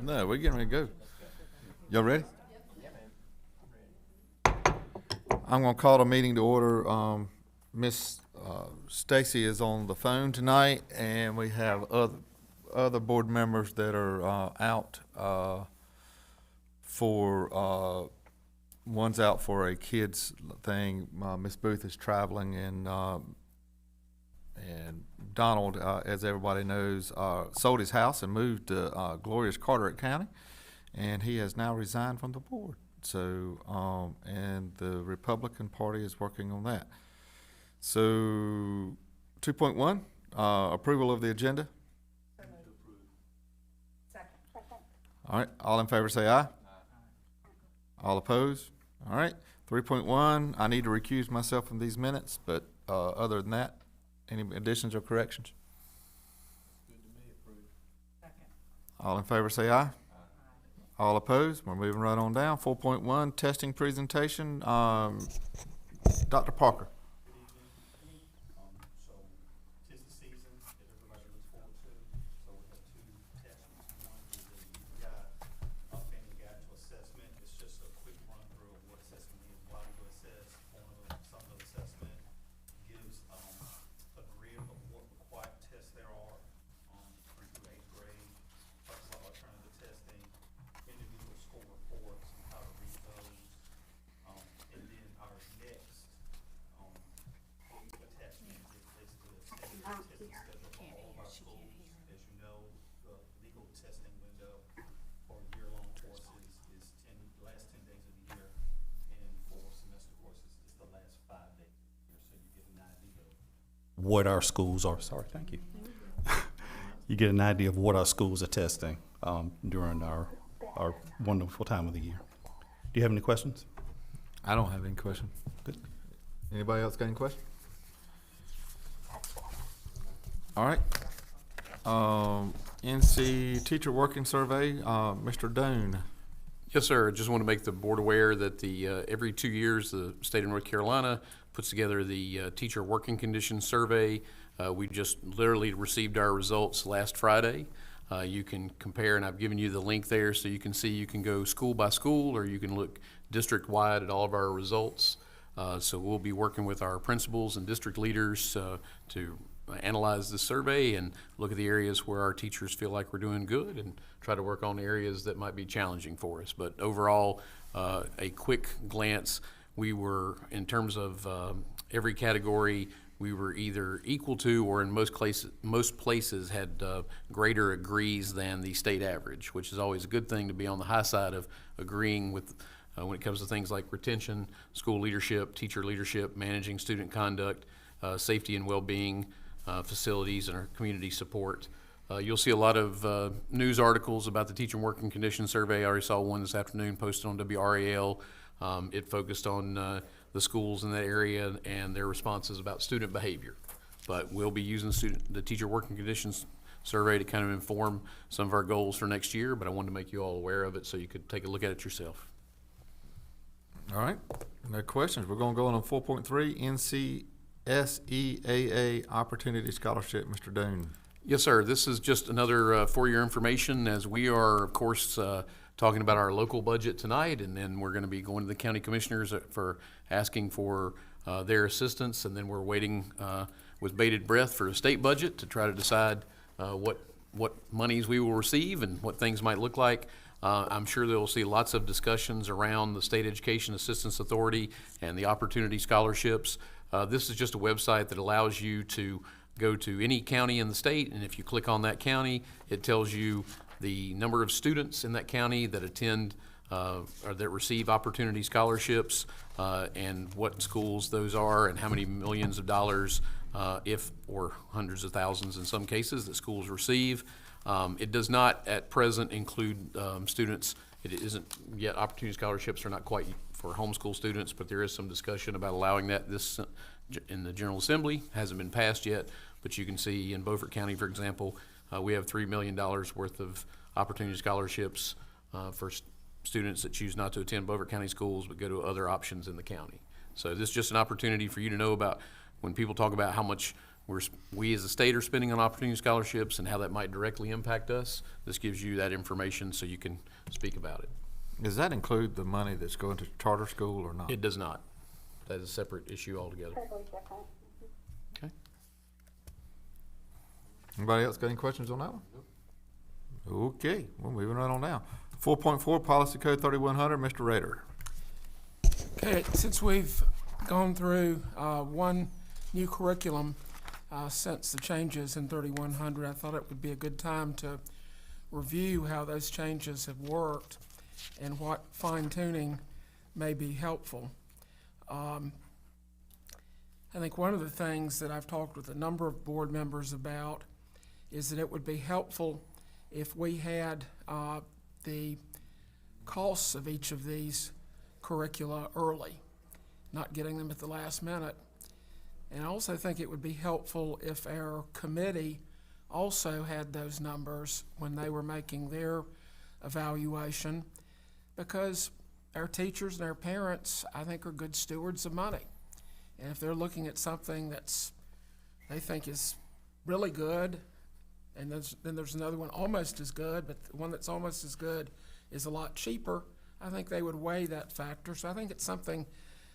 No, we're getting ready to go. Y'all ready? I'm gonna call the meeting to order. Miss Stacy is on the phone tonight, and we have other board members that are out for one's out for a kids thing. Miss Booth is traveling, and Donald, as everybody knows, sold his house and moved to glorious Carteret County, and he has now resigned from the board. So, and the Republican Party is working on that. So, 2.1, approval of the agenda. Second. All right, all in favor say aye. All opposed? All right, 3.1, I need to recuse myself from these minutes, but other than that, any additions or corrections? Good to me, approved. Second. All in favor say aye. All opposed? We're moving right on down. 4.1, testing presentation. Dr. Parker. So, tis the season that everybody looks forward to. So we have two tests. One is the UPI Family Guide to Assessment. It's just a quick run through of what assessment is, why we go assess, some of the assessment gives a grid of what required tests there are through 8th grade. Talks about alternative testing, individual score reports, and how to read those. And then our next attachment is basically a standard testing schedule for all of our schools. As you know, the legal testing window for year-long courses is the last 10 days of the year, and for semester courses is the last 5 days of the year, so you get an idea of what our schools are. Sorry, thank you. You get an idea of what our schools are testing during our wonderful time of the year. Do you have any questions? I don't have any questions. Good. Anybody else got any questions? All right. NC Teacher Working Survey, Mr. Doan. Yes, sir. Just want to make the board aware that every 2 years, the state of North Carolina puts together the Teacher Working Conditions Survey. We just literally received our results last Friday. You can compare, and I've given you the link there so you can see, you can go school by school, or you can look district-wide at all of our results. So we'll be working with our principals and district leaders to analyze the survey and look at the areas where our teachers feel like we're doing good and try to work on areas that might be challenging for us. But overall, a quick glance, we were, in terms of every category, we were either equal to, or in most places had greater agrees than the state average, which is always a good thing to be on the high side of agreeing with when it comes to things like retention, school leadership, teacher leadership, managing student conduct, safety and well-being, facilities, and our community support. You'll see a lot of news articles about the Teacher Working Conditions Survey. I already saw one this afternoon posted on WRAL. It focused on the schools in that area and their responses about student behavior. But we'll be using the Teacher Working Conditions Survey to kind of inform some of our goals for next year, but I wanted to make you all aware of it so you could take a look at it yourself. All right, no questions. We're gonna go on 4.3, NCSEAA Opportunity Scholarship, Mr. Doan. Yes, sir. This is just another for your information, as we are, of course, talking about our local budget tonight, and then we're going to be going to the county commissioners for asking for their assistance, and then we're waiting with bated breath for a state budget to try to decide what monies we will receive and what things might look like. I'm sure they'll see lots of discussions around the State Education Assistance Authority and the Opportunity Scholarships. This is just a website that allows you to go to any county in the state, and if you click on that county, it tells you the number of students in that county that attend or that receive opportunity scholarships, and what schools those are, and how many millions of dollars, or hundreds of thousands in some cases, that schools receive. It does not at present include students. It isn't yet, opportunity scholarships are not quite for homeschool students, but there is some discussion about allowing that this in the General Assembly. Hasn't been passed yet, but you can see in Beaufort County, for example, we have $3 million worth of opportunity scholarships for students that choose not to attend Beaufort County schools but go to other options in the county. So this is just an opportunity for you to know about when people talk about how much we as a state are spending on opportunity scholarships and how that might directly impact us. This gives you that information so you can speak about it. Does that include the money that's going to charter school or not? It does not. That is a separate issue altogether. Totally different. Okay. Anybody else got any questions on that one? Okay, well, moving right on down. 4.4, Policy Code 3100, Mr. Rader. Okay, since we've gone through one new curriculum since the changes in 3100, I thought it would be a good time to review how those changes have worked and what fine-tuning may be helpful. I think one of the things that I've talked with a number of board members about is that it would be helpful if we had the costs of each of these curricula early, not getting them at the last minute. And I also think it would be helpful if our committee also had those numbers when they were making their evaluation, because our teachers and our parents, I think, are good stewards of money. And if they're looking at something they think is really good, and then there's another one almost as good, but the one that's almost as good is a lot cheaper, I think they would weigh that factor. So I think it's something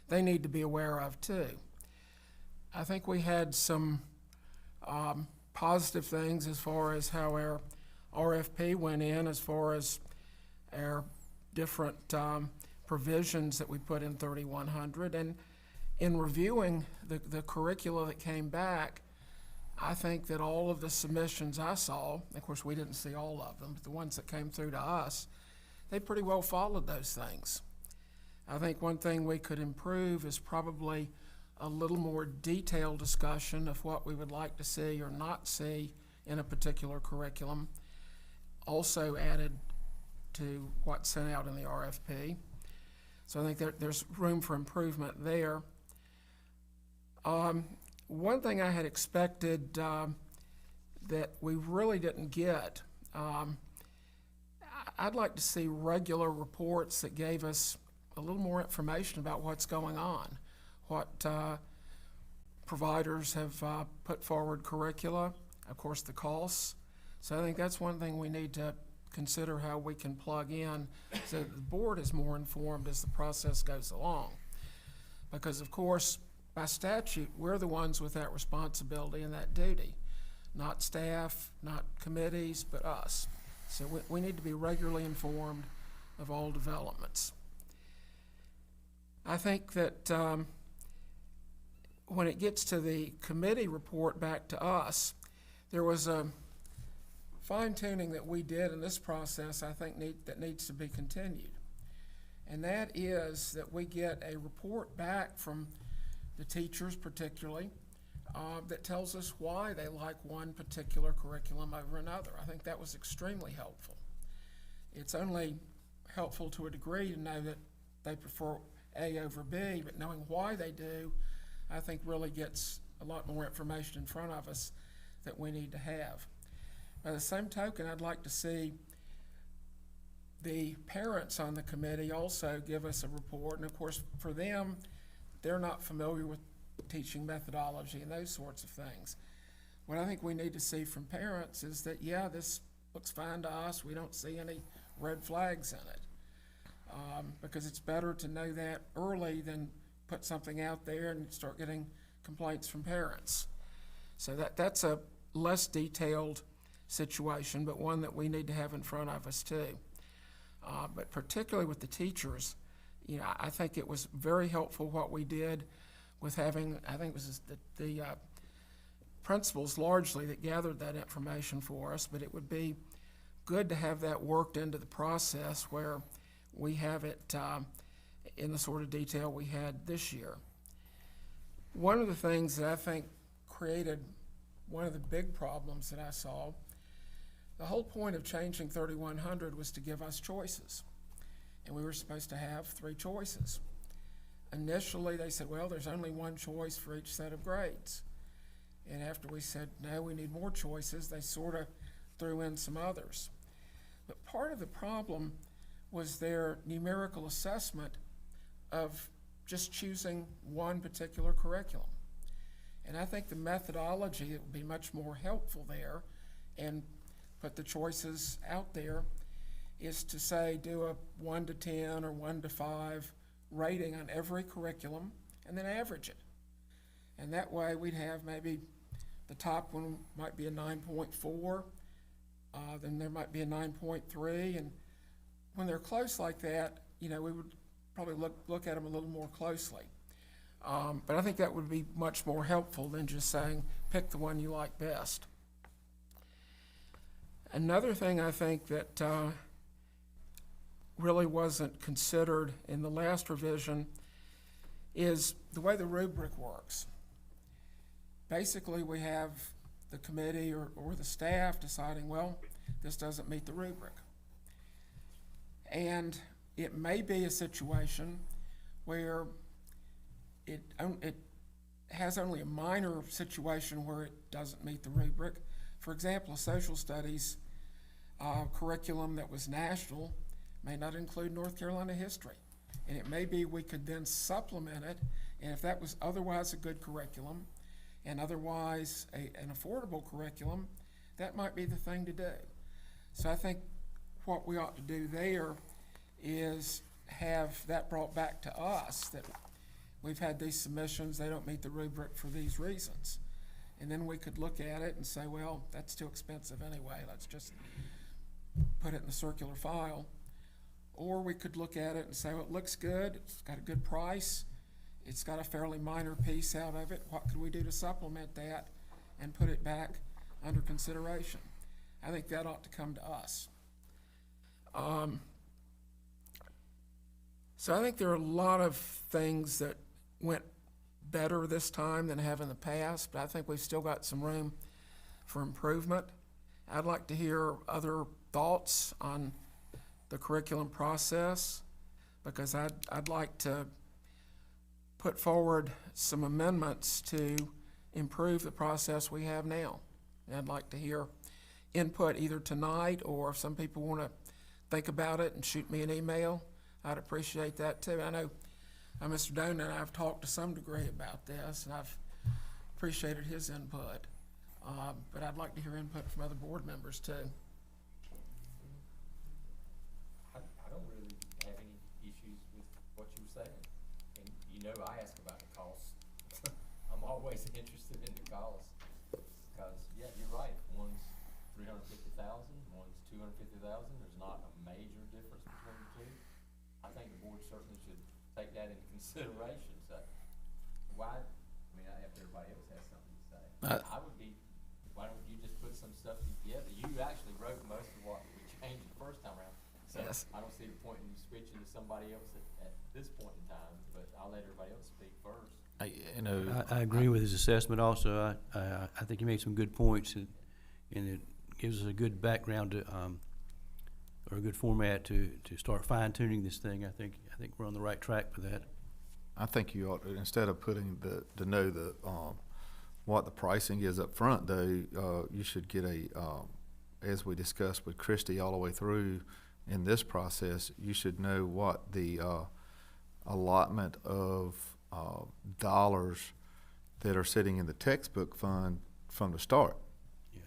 they need to be aware of too. I think we had some positive things as far as how our RFP went in, as far as our different provisions that we put in 3100. And in reviewing the curricula that came back, I think that all of the submissions I saw, of course we didn't see all of them, but the ones that came through to us, they pretty well followed those things. I think one thing we could improve is probably a little more detailed discussion of what we would like to see or not see in a particular curriculum, also added to what's sent out in the RFP. So I think there's room for improvement there. One thing I had expected that we really didn't get, I'd like to see regular reports that gave us a little more information about what's going on, what providers have put forward curricula, of course the costs. So I think that's one thing we need to consider, how we can plug in so that the board is more informed as the process goes along. Because of course, by statute, we're the ones with that responsibility and that duty, not staff, not committees, but us. So we need to be regularly informed of all developments. I think that when it gets to the committee report back to us, there was a fine-tuning that we did in this process, I think, that needs to be continued. And that is that we get a report back from the teachers particularly, that tells us why they like one particular curriculum over another. I think that was extremely helpful. It's only helpful to a degree to know that they prefer A over B, but knowing why they do, I think really gets a lot more information in front of us that we need to have. By the same token, I'd like to see the parents on the committee also give us a report, and of course for them, they're not familiar with teaching methodology and those sorts of things. What I think we need to see from parents is that, yeah, this looks fine to us, we don't see any red flags in it. Because it's better to know that early than put something out there and start getting complaints from parents. So that's a less detailed situation, but one that we need to have in front of us too. But particularly with the teachers, I think it was very helpful what we did with having, I think it was the principals largely that gathered that information for us, but it would be good to have that worked into the process where we have it in the sort of detail we had this year. One of the things that I think created one of the big problems that I saw, the whole point of changing 3100 was to give us choices. And we were supposed to have 3 choices. Initially, they said, well, there's only one choice for each set of grades. And after we said, no, we need more choices, they sort of threw in some others. But part of the problem was their numerical assessment of just choosing one particular curriculum. And I think the methodology that would be much more helpful there and put the choices out there is to say, do a 1 to 10 or 1 to 5 rating on every curriculum and then average it. And that way we'd have maybe the top one might be a 9.4, then there might be a 9.3, and when they're close like that, we would probably look at them a little more closely. But I think that would be much more helpful than just saying, pick the one you like best. Another thing I think that really wasn't considered in the last revision is the way the rubric works. Basically, we have the committee or the staff deciding, well, this doesn't meet the rubric. And it may be a situation where it has only a minor situation where it doesn't meet the rubric. For example, a social studies curriculum that was national may not include North Carolina history. And it may be we could then supplement it, and if that was otherwise a good curriculum and otherwise an affordable curriculum, that might be the thing to do. So I think what we ought to do there is have that brought back to us, that we've had these submissions, they don't meet the rubric for these reasons. And then we could look at it and say, well, that's too expensive anyway, let's just put it in the circular file. Or we could look at it and say, well, it looks good, it's got a good price, it's got a fairly minor piece out of it, what could we do to supplement that and put it back under consideration? I think that ought to come to us. So I think there are a lot of things that went better this time than have in the past, but I think we've still got some room for improvement. I'd like to hear other thoughts on the curriculum process, because I'd like to put forward some amendments to improve the process we have now. And I'd like to hear input either tonight, or if some people want to think about it and shoot me an email, I'd appreciate that too. I know Mr. Doan and I have talked to some degree about this, and I've appreciated his input. But I'd like to hear input from other board members too. I don't really have any issues with what you were saying. And I ask about the cost. I'm always interested in the cost. Because, yeah, you're right. One's $350,000, one's $250,000. There's not a major difference between the two. I think the board certainly should take that into consideration. So, if everybody else has something to say, I would be, why don't you just put some stuff together? You actually wrote most of what we changed the first time around. So Yes. I don't see the point in switching to somebody else at this point in time, but I'll let everybody else speak first. I agree with his assessment also. I think he made some good points, and it gives us a good background to, or a good format to start fine tuning this thing. I think we're on the right track for that. I think you ought to, instead of putting what the pricing is up front, though, you should get as we discussed with Christie all the way through in this process, you should know what the allotment of dollars that are sitting in the textbook fund from the start. Yes.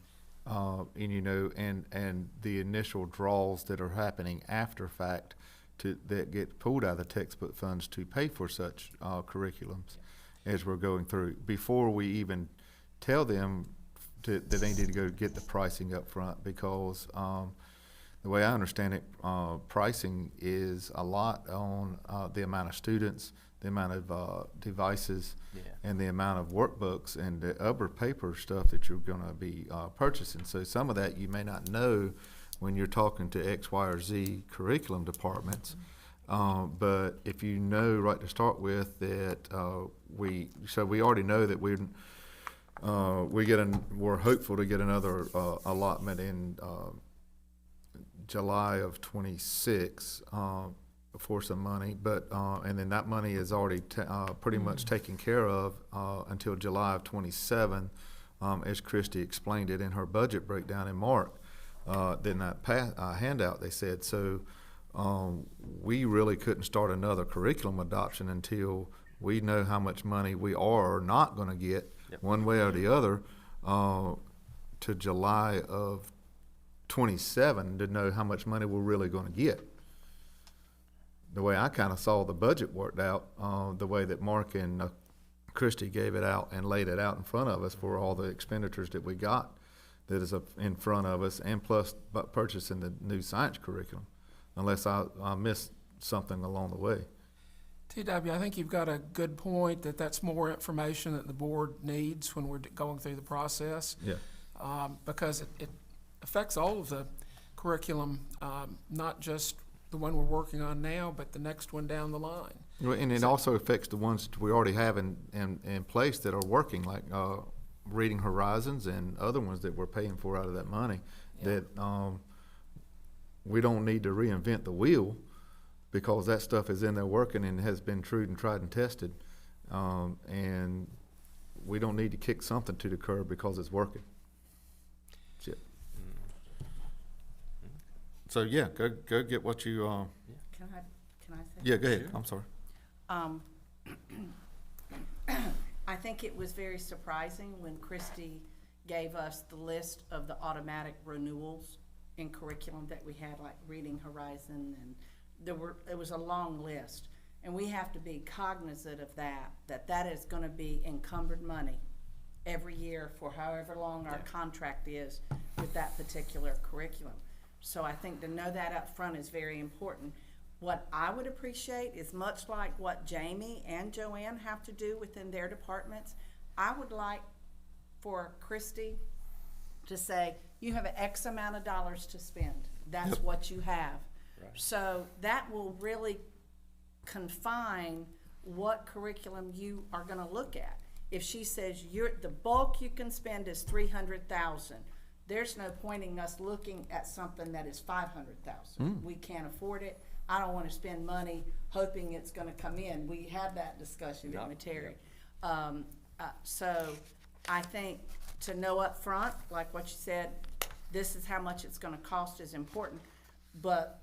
And the initial draws that are happening after fact that get pulled out of the textbook funds to pay for such curriculums as we're going through, before we even tell them that they need to go get the pricing up front, because the way I understand it, pricing is a lot on the amount of students, the amount of devices, and the amount of workbooks and the other paper stuff that you're going to be purchasing. So some of that you may not know when you're talking to X, Y, or Z curriculum departments. But if you know right to start with that we already know that we're hopeful to get another allotment in July of 26 for some money, but and then that money is already pretty much taken care of until July of 27, as Christie explained it in her budget breakdown in March. Then that handout they said, so we really couldn't start another curriculum adoption until we know how much money we are or not going to get one way or the other, to July of 27 to know how much money we're really gonna get. The way I kinda saw the budget worked out, the way that Mark and Christie gave it out and laid it out in front of us for all the expenditures that we got that is up in front of us, and plus purchasing the new science curriculum, unless I missed something along the way. TW, I think you've got a good point that that's more information that the board needs when we're going through the process. Yeah. Because it affects all of the curriculum, not just the one we're working on now, but the next one down the line. Well, and it also affects the ones that we already have in place that are working, like Reading Horizons and other ones that we're paying for out of that money. Yeah. That we don't need to reinvent the wheel, because that stuff is in there working and has been tried and tested. And we don't need to kick something to the curb because it's working. That's it. So, yeah, go get what you, Can I say? yeah, go ahead, I'm sorry. I think it was very surprising when Christie gave us the list of the automatic renewals in curriculum that we had, like Reading Horizon, and it was a long list. And we have to be cognizant of that is gonna be encumbered money every year for however long our contract is with that particular curriculum. So I think to know that up front is very important. What I would appreciate is, much like what Jamie and Joanne have to do within their departments, I would like for Christie to say, you have an X amount of dollars to spend. That's what you have. So that will really confine what curriculum you are gonna look at. If she says the bulk you can spend is 300,000, there's no point in us looking at something that is 500,000. We can't afford it. I don't want to spend money hoping it's going to come in. We had that discussion with Terry. So I think to know up front, like what you said, this is how much it's going to cost is important. But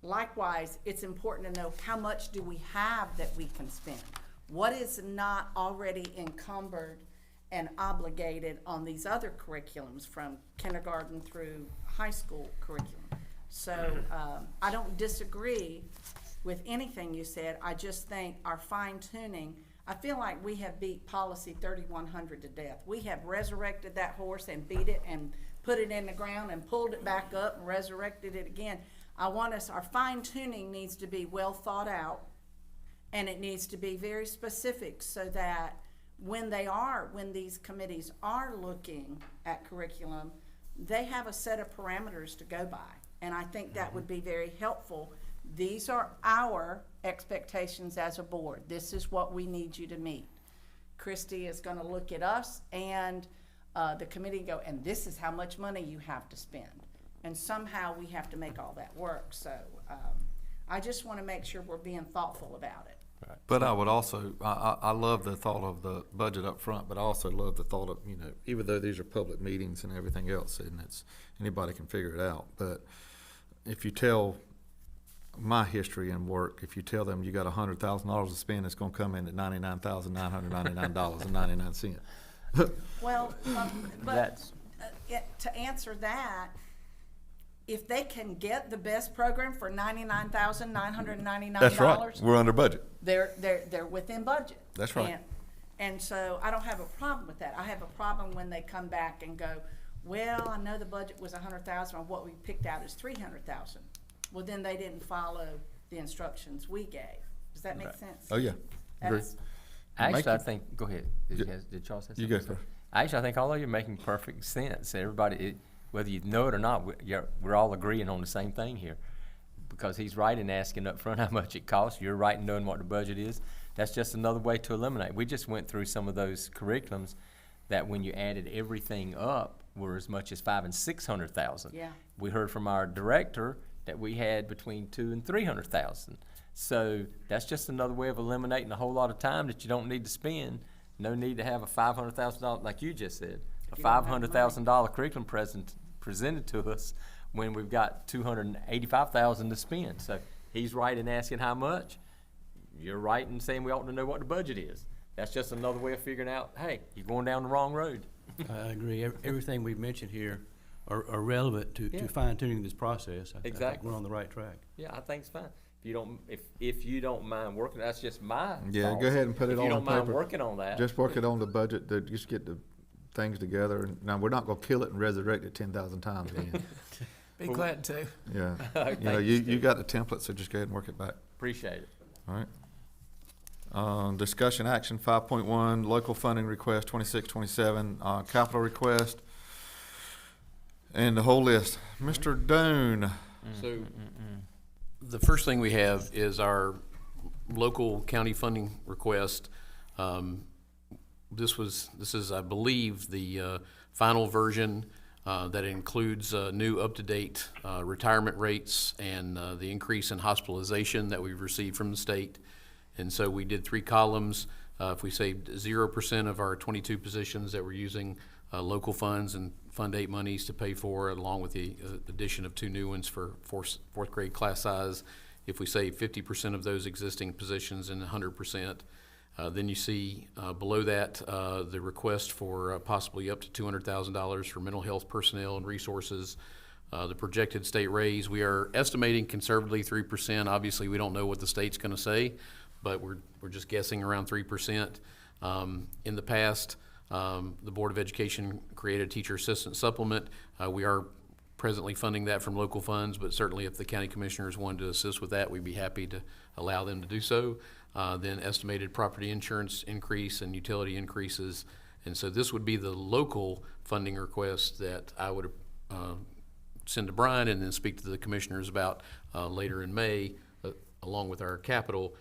likewise, it's important to know how much do we have that we can spend. What is not already encumbered and obligated on these other curriculums from kindergarten through high school curriculum. So I don't disagree with anything you said. I just think our fine tuning, I feel like we have beat policy 3100 to death. We have resurrected that horse and beat it and put it in the ground and pulled it back up and resurrected it again. Our fine tuning needs to be well thought out, and it needs to be very specific so that when these committees are looking at curriculum, they have a set of parameters to go by. And I think that would be very helpful. These are our expectations as a board. This is what we need you to meet. Christie is gonna look at us and the committee and go, and this is how much money you have to spend. And somehow we have to make all that work. So I just wanna make sure we're being thoughtful about it. But I would also, I love the thought of the budget up front, but I also love the thought of, even though these are public meetings and everything else, and anybody can figure it out, but if you tell my history and work, if you tell them you got $100,000 to spend, it's gonna come in at $99,999.99. Well, but to answer that, if they can get the best program for $99,999. That's right, we're under budget. They're within budget. That's right. And so I don't have a problem with that. I have a problem when they come back and go, well, I know the budget was 100,000, and what we picked out is 300,000. Well, then they didn't follow the instructions we gave. Does that make sense? Oh, yeah, agree. That's- Actually, I think, go ahead. Did Charles say something? You go first. Actually, I think all of you are making perfect sense. Everybody, whether you know it or not, we're all agreeing on the same thing here. Because he's right in asking up front how much it costs. You're right in knowing what the budget is. That's just another way to eliminate. We just went through some of those curriculums that when you added everything up were as much as $500,000 and $600,000. Yeah. We heard from our director that we had between $200,000 and $300,000. So that's just another way of eliminating a whole lot of time that you don't need to spend. No need to have a $500,000, like you just said, a If you don't have the $500,000 curriculum presented to us when we've got $285,000 to spend. So he's right in asking how much. You're right in saying we ought to know what the budget is. That's just another way of figuring out, hey, you're going down the wrong road. I agree. Everything we've mentioned here are relevant to Yeah. fine tuning this process. I think Exactly. we're on the right track. Yeah, I think it's fine. If you don't mind working, that's just my Yeah, thoughts. go ahead and put it If on you don't mind paper. working on that. Just work it on the budget, just get the things together. And now, we're not gonna kill it and resurrect it 10,000 times again. Be glad to. Yeah. Thank You know, you, you Steve. got the template, so just go ahead and work it back. Appreciate it. All right. Discussion action 5.1, local funding request 2627, capital request, and the whole list. Mr. Doan. So, the first thing we have is our local county funding request. This is, I believe, the final version that includes new up-to-date retirement rates and the increase in hospitalization that we've received from the state. And so we did 3 columns. If we saved 0% of our 22 positions that we're using local funds and Fund 8 monies to pay for, along with the addition of 2 new ones for fourth grade class size. If we save 50% of those existing positions and 100%, then you see below that the request for possibly up to $200,000 for mental health personnel and resources. The projected state raise, we are estimating conservatively 3%. Obviously, we don't know what the state's going to say, but we're just guessing around 3%. In the past, the Board of Education created a teacher assistant supplement. We are presently funding that from local funds, but certainly if the county commissioners wanted to assist with that, we'd be happy to allow them to do so. Then estimated property insurance increase and utility increases. And so this would be the local funding request that I would send to Brian and then speak to the commissioners about later in May, along with our capital,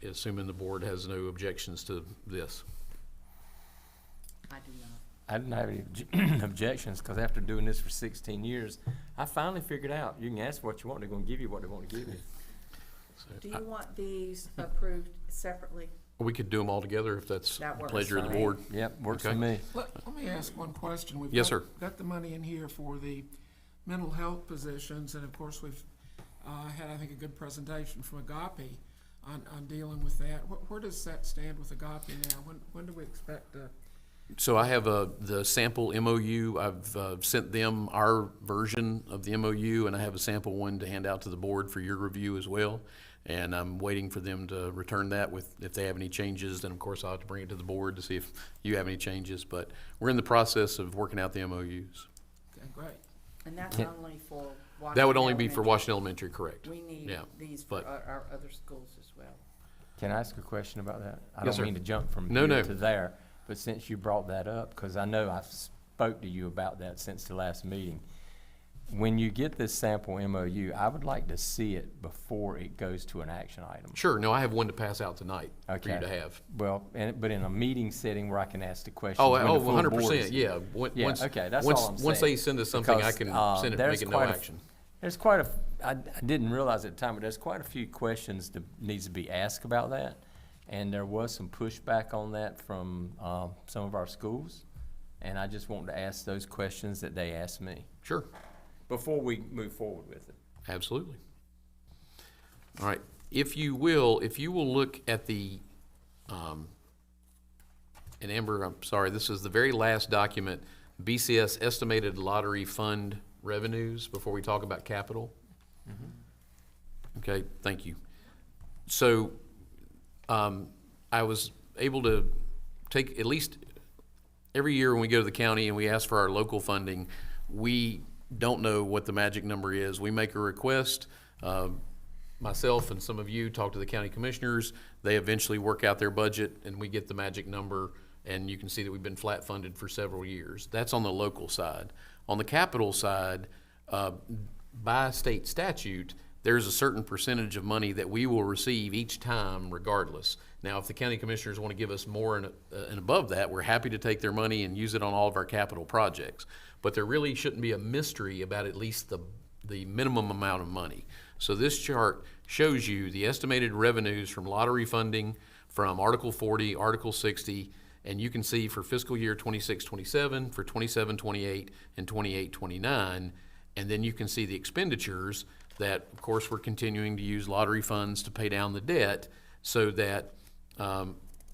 assuming the board has no objections to this. I do not. I didn't have any objections, because after doing this for 16 years, I finally figured out, you can ask what you want, they're gonna give you what they want to give you. Do you want these approved separately? We could do them all together if that's the That works pleasure of the fine. board. Yep, works for Okay. me. Let me ask one question. We've Yes, got- sir. Got the money in here for the mental health positions, and of course, we've had, I think, a good presentation from Agape on dealing with that. Where does that stand with Agape now? When do we expect to? So I have the sample MOU. I've sent them our version of the MOU, and I have a sample one to hand out to the board for your review as well. And I'm waiting for them to return that with, if they have any changes, then of course I'll have to bring it to the board to see if you have any changes. But we're in the process of working out the MOUs. Okay, great. And that's Yeah. only for Washington That would only be for Elementary. Washington Elementary, correct? We need Yeah, these for but- our other schools as well. Can I ask a question about that? I Yes, don't sir. mean to jump from No, here no. to there, but since you brought that up, because I know I've spoke to you about that since the last meeting. When you get this sample MOU, I would like to see it before it goes to an action item. Sure, no, I have one to pass out tonight for you Okay. to have. Well, but in a meeting setting where I can ask the questions. Oh, when the full board 100%, is- yeah. Yeah, Once- okay, that's once- all I'm Once saying. they send us something, I Because, can send it, there's make it no quite a- action. There's I didn't realize at the time, but there's quite a few questions that needs to be asked about that. And there was some pushback on that from, some of our schools. And I just wanted to ask those questions that they asked me Sure, before we move forward with it. absolutely. All right, if you will look at the, and Amber, I'm sorry, this is the very last document, BCS estimated lottery fund revenues, before we talk about capital. Okay, thank you. So, I was able to take at least every year when we go to the county and we ask for our local funding, we don't know what the magic number is. We make a request, myself and some of you talk to the county commissioners, they eventually work out their budget and we get the magic number, and you can see that we've been flat funded for several years. That's on the local side. On the capital side, by state statute, there's a certain percentage of money that we will receive each time regardless. Now, if the county commissioners want to give us more and above that, we're happy to take their money and use it on all of our capital projects. But there really shouldn't be a mystery about at least the minimum amount of money. So this chart shows you the estimated revenues from lottery funding, from Article 40, Article 60, and you can see for fiscal year 26-27, for 27-28, and 28-29, and then you can see the expenditures that, of course, we're continuing to use lottery funds to pay down the debt, so that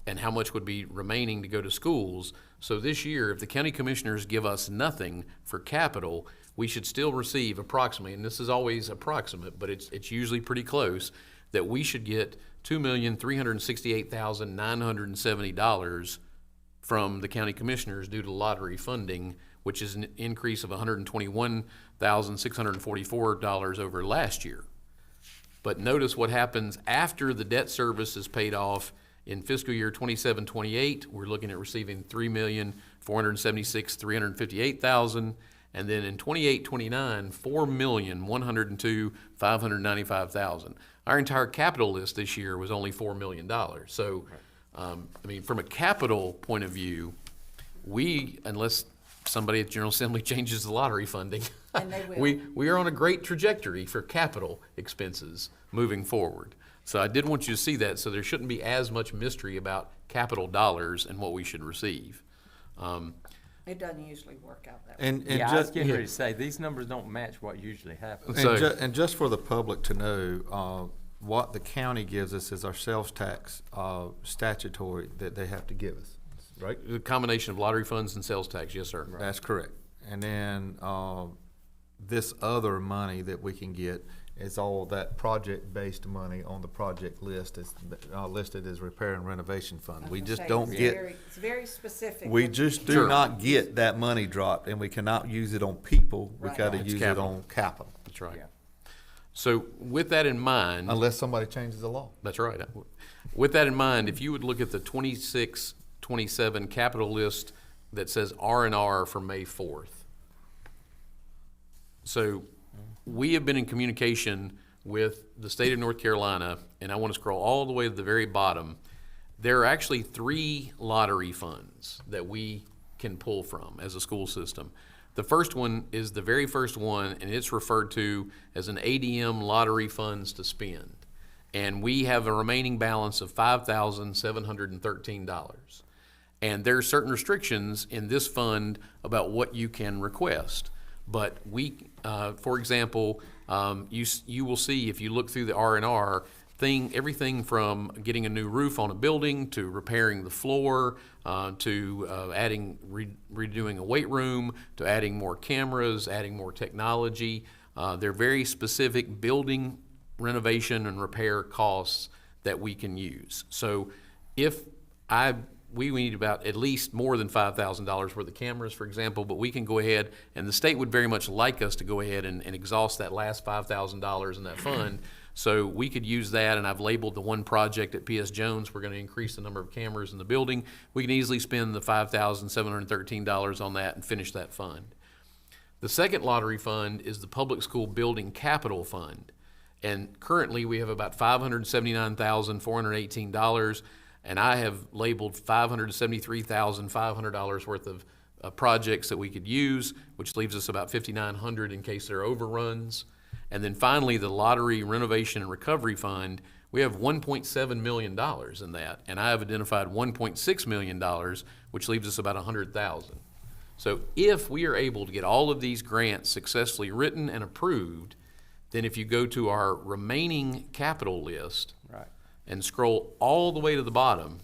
and how much would be remaining to go to schools. So this year, if the county commissioners give us nothing for capital, we should still receive approximately, and this is always approximate, but it's usually pretty close, that we should get $2,368,970 from the county commissioners due to lottery funding, which is an increase of $121,644 over last year. But notice what happens after the debt service is paid off in fiscal year 27-28. We're looking at receiving $3,476,358,000, and then in 28-29, $4,102,595,000. Our entire capital list this year was only $4 million. So, I mean, from a capital point of view, we, unless somebody at the General Assembly changes the lottery funding, And they will. we are on a great trajectory for capital expenses moving forward. So I did want you to see that, so there shouldn't be as much mystery about capital dollars and what we should receive. It doesn't usually work out that way. And Yeah, I was just, getting ready to say, these numbers don't match what usually happens. So- and just for the public to know, what the county gives us is our sales tax, statutory that they have to give us, right? The combination of lottery funds and sales tax, yes, sir. That's correct. And then, this other money that we can get is all that project-based money on the project list is, listed as repair and renovation fund. We just don't get, It's very specific. we what just you- do Sure. not get that money dropped, and we cannot use it on people. We Right. gotta It's use it capital. on capital, That's right. Yeah. So with that in mind, unless somebody changes the law. that's right. With that in mind, if you would look at the 26-27 capital list that says R&R for May 4th. So we have been in communication with the state of North Carolina, and I want to scroll all the way to the very bottom. There are actually 3 lottery funds that we can pull from as a school system. The first one is the very first one, and it's referred to as an ADM lottery funds to spend. And we have a remaining balance of $5,713. And there are certain restrictions in this fund about what you can request. But we, for example, you will see if you look through the R&R, everything from getting a new roof on a building to repairing the floor, to redoing a weight room, to adding more cameras, adding more technology. They're very specific building renovation and repair costs that we can use. So if we need about at least more than $5,000 worth of cameras, for example, but we can go ahead, and the state would very much like us to go ahead and exhaust that last $5,000 in that fund. So we could use that, and I've labeled the one project at PS Jones, we're gonna increase the number of cameras in the building. We can easily spend the $5,713 on that and finish that fund. The second lottery fund is the Public School Building Capital Fund. And currently, we have about $579,418, and I have labeled $573,500 worth of projects that we could use, which leaves us about $5,900 in case there are overruns. And then finally, the Lottery Renovation and Recovery Fund, we have $1.7 million in that, and I have identified $1.6 million, which leaves us about $100,000. So if we are able to get all of these grants successfully written and approved, then if you go to our remaining capital list Right. and scroll all the way to the bottom,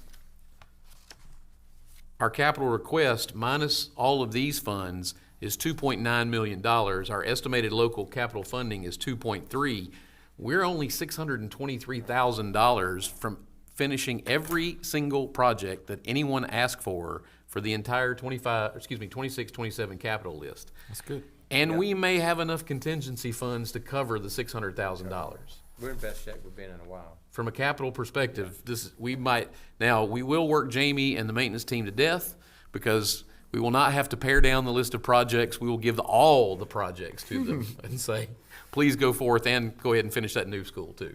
our capital request minus all of these funds is $2.9 million. Our estimated local capital funding is $2.3. We're only $623,000 from finishing every single project that anyone asked for the entire 26-27 capital list. That's good. And we may have enough contingency funds to cover the $600,000. We're in best shape we've been in a while. From a capital perspective, we will work Jamie and the maintenance team to death, because we will not have to pare down the list of projects. We will give all the projects to them and say, please go forth and go ahead and finish that new school too.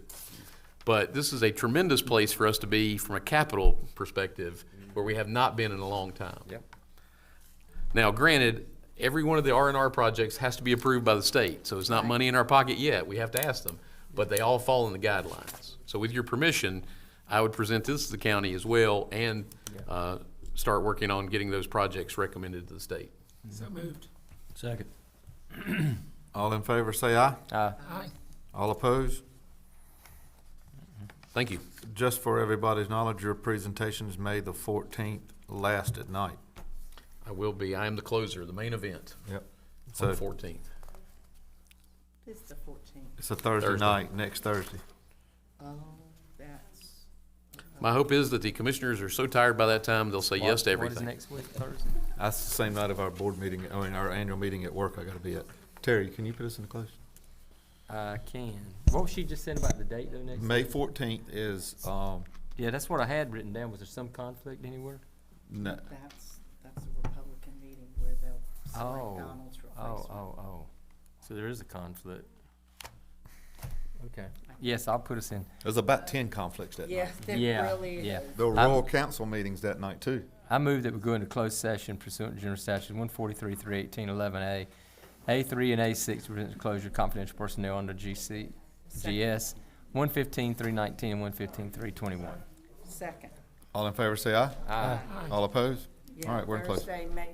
But this is a tremendous place for us to be from a capital perspective, where we have not been in a long time. Yep. Now, granted, every one of the R&R projects has to be approved by the state, so it's not money in our pocket yet. We have to ask them, but they all fall in the guidelines. So with your permission, I would present this to the county as well, and start working on getting those projects recommended to the state. So moved. Second. All in favor, say aye. Aye. All opposed? Thank you. Just for everybody's knowledge, your presentation is May the 14th, last at night. I will be. I am the closer, the main event Yep. on So the 14th. It's the 14th. it's a Thursday Thursday. night, next Thursday. Oh, that's, My hope is that the commissioners are so tired by that time, they'll say yes to What is everything. next week, Thursday? That's the same night of our board meeting, our annual meeting at work I gotta be at. Terry, can you put us in the close? I can. What was she just saying about the date though, next May week? 14th is, Yeah, that's what I had written down. Was there some conflict anywhere? no, that's a Republican meeting where they'll Oh, select Donald's oh, replacement. oh. So there is a conflict. Okay. Yes, I'll put us in. there's about 10 conflicts that night. Yes, there Yeah, really yeah. is. The Royal Council meetings that night too. I move that we go into closed session pursuant to General Statute 143, 318, 11A, A3 and A6 to prevent disclosure of confidential personnel under GC, GS 115, 319, and 115, 321. Second. All in favor say aye. Aye. All opposed? Yeah, All right, we're in close. Thursday, May